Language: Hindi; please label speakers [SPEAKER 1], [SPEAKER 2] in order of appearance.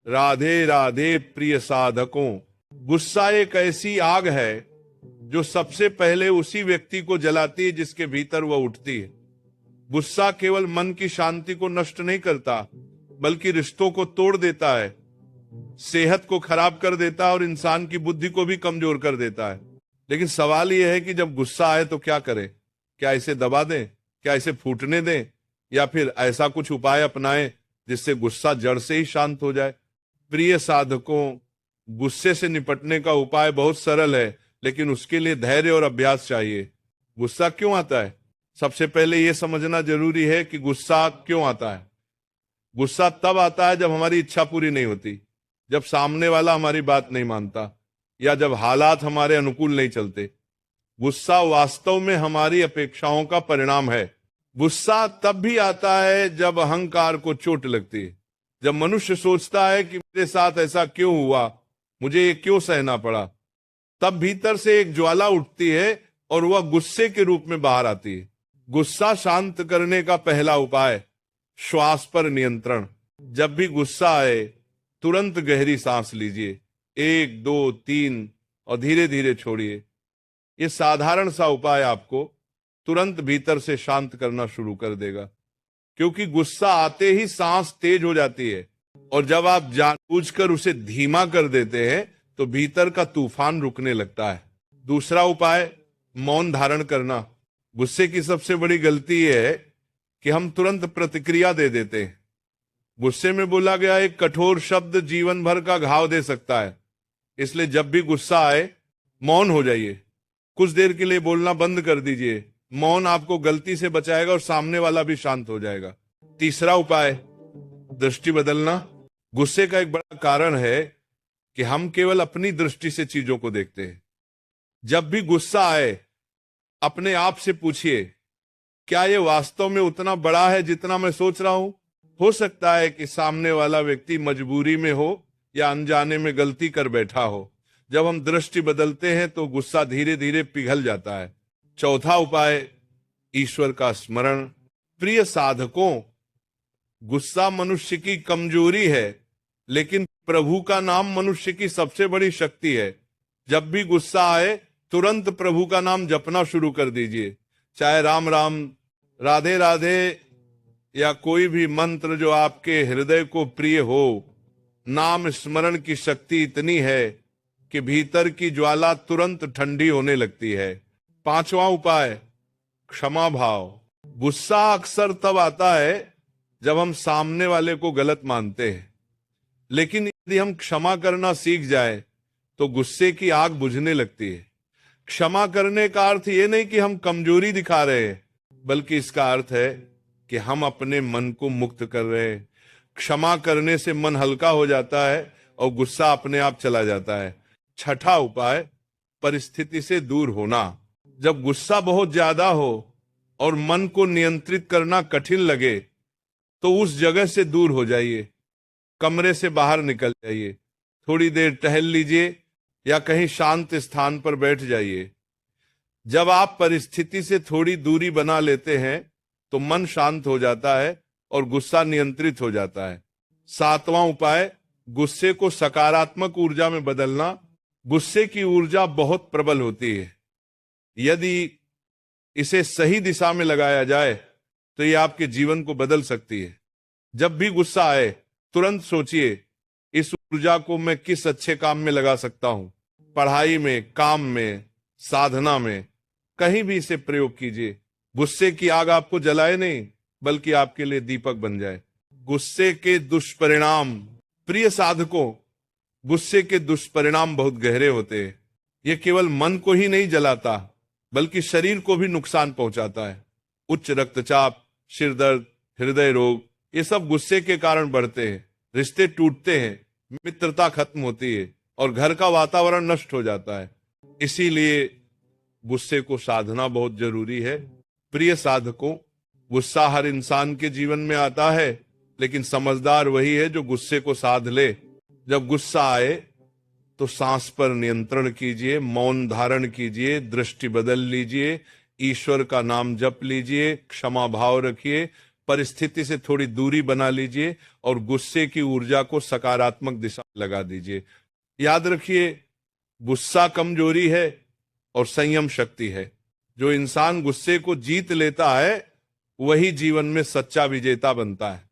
[SPEAKER 1] राधे राधे प्रिय साधकों। गुस्सा एक ऐसी आग है जो सबसे पहले उसी व्यक्ति को जलाती है जिसके भीतर वह उठती है। गुस्सा केवल मन की शांति को नष्ट नहीं करता, बल्कि रिश्तों को तोड़ देता है, सेहत को खराब कर देता है और इंसान की बुद्धि को भी कमजोर कर देता है। लेकिन सवाल यह है कि जब गुस्सा आए तो क्या करें? क्या इसे दबा दें? क्या इसे फूटने दें? या फिर ऐसा कुछ उपाय अपनाएं जिससे गुस्सा जड़ से ही शांत हो जाए? प्रिय साधकों, गुस्से से निपटने का उपाय बहुत सरल है, लेकिन उसके लिए धैर्य और अभ्यास चाहिए। गुस्सा क्यों आता है? सबसे पहले यह समझना जरूरी है कि गुस्सा क्यों आता है। गुस्सा तब आता है जब हमारी इच्छा पूरी नहीं होती, जब सामने वाला हमारी बात नहीं मानता, या जब हालात हमारे अनुकूल नहीं चलते। गुस्सा वास्तव में हमारी अपेक्षाओं का परिणाम है। गुस्सा तब भी आता है जब अहंकार को चोट लगती है, जब मनुष्य सोचता है कि मेरे साथ ऐसा क्यों हुआ, मुझे ये क्यों सहना पड़ा। तब भीतर से एक ज्वाला उठती है और वह गुस्से के रूप में बाहर आती है। गुस्सा शांत करने का पहला उपाय, श्वास पर नियंत्रण। जब भी गुस्सा आए तुरंत गहरी सांस लीजिए, 1 2 3, और धीरे धीरे छोड़िए। ये साधारण सा उपाय आपको तुरंत भीतर से शांत करना शुरू कर देगा, क्योंकि गुस्सा आते ही सांस तेज हो जाती है, और जब आप जानबूझकर उसे धीमा कर देते हैं तो भीतर का तूफान रुकने लगता है। दूसरा उपाय, मौन धारण करना। गुस्से की सबसे बड़ी गलती यह है कि हम तुरंत प्रतिक्रिया दे देते हैं। गुस्से में बोला गया एक कठोर शब्द जीवन भर का घाव दे सकता है। इसलिए जब भी गुस्सा आए मौन हो जाइए, कुछ देर के लिए बोलना बंद कर दीजिए। मौन आपको गलती से बचाएगा और सामने वाला भी शांत हो जाएगा। तीसरा उपाय, दृष्टि बदलना। गुस्से का एक बड़ा कारण है कि हम केवल अपनी दृष्टि से चीजों को देखते हैं। जब भी गुस्सा आए अपने आप से पूछिए, क्या यह वास्तव में उतना बड़ा है जितना मैं सोच रहा हूं? हो सकता है कि सामने वाला व्यक्ति मजबूरी में हो या अनजाने में गलती कर बैठा हो। जब हम दृष्टि बदलते हैं तो गुस्सा धीरे धीरे पिघल जाता है। चौथा उपाय, ईश्वर का स्मरण। प्रिय साधकों, गुस्सा मनुष्य की कमजोरी है, लेकिन प्रभु का नाम मनुष्य की सबसे बड़ी शक्ति है। जब भी गुस्सा आए तुरंत प्रभु का नाम जपना शुरू कर दीजिए, चाहे राम राम, राधे राधे, या कोई भी मंत्र जो आपके हृदय को प्रिय हो। नाम स्मरण की शक्ति इतनी है कि भीतर की ज्वाला तुरंत ठंडी होने लगती है। पांचवा उपाय, क्षमा भाव। गुस्सा अक्सर तब आता है जब हम सामने वाले को गलत मानते हैं, लेकिन यदि हम क्षमा करना सीख जाए तो गुस्से की आग बुझने लगती है। क्षमा करने का अर्थ ये नहीं कि हम कमजोरी दिखा रहे हैं, बल्कि इसका अर्थ है कि हम अपने मन को मुक्त कर रहे हैं। क्षमा करने से मन हल्का हो जाता है और गुस्सा अपने आप चला जाता है। छठा उपाय, परिस्थिति से दूर होना। जब गुस्सा बहुत ज्यादा हो और मन को नियंत्रित करना कठिन लगे तो उस जगह से दूर हो जाइए, कमरे से बाहर निकल जाइए, थोड़ी देर टहल लीजिए या कहीं शांत स्थान पर बैठ जाइए। जब आप परिस्थिति से थोड़ी दूरी बना लेते हैं तो मन शांत हो जाता है और गुस्सा नियंत्रित हो जाता है। सातवां उपाय, गुस्से को सकारात्मक ऊर्जा में बदलना। गुस्से की ऊर्जा बहुत प्रबल होती है। यदि इसे सही दिशा में लगाया जाए तो ये आपके जीवन को बदल सकती है। जब भी गुस्सा आए तुरंत सोचिए, इस ऊर्जा को मैं किस अच्छे काम में लगा सकता हूं। पढ़ाई में, काम में, साधना में, कहीं भी इसे प्रयोग कीजिए। गुस्से की आग आपको जलाए नहीं, बल्कि आपके लिए दीपक बन जाए। गुस्से के दुष्परिणाम। प्रिय साधकों, गुस्से के दुष्परिणाम बहुत गहरे होते हैं। ये केवल मन को ही नहीं जलाता, बल्कि शरीर को भी नुकसान पहुंचाता है। उच्च रक्तचाप, सिर दर्द, हृदय रोग, ये सब गुस्से के कारण बढ़ते हैं। रिश्ते टूटते हैं, मित्रता खत्म होती है और घर का वातावरण नष्ट हो जाता है। इसीलिए गुस्से को साधना बहुत जरूरी है। प्रिय साधकों, गुस्सा हर इंसान के जीवन में आता है, लेकिन समझदार वही है जो गुस्से को साध ले। जब गुस्सा आए तो सांस पर नियंत्रण कीजिए, मौन धारण कीजिए, दृष्टि बदल लीजिए, ईश्वर का नाम जप लीजिए, क्षमा भाव रखिए, परिस्थिति से थोड़ी दूरी बना लीजिए और गुस्से की ऊर्जा को सकारात्मक दिशा में लगा दीजिए। याद रखिए, गुस्सा कमजोरी है और संयम शक्ति है। जो इंसान गुस्से को जीत लेता है वही जीवन में सच्चा विजेता बनता है।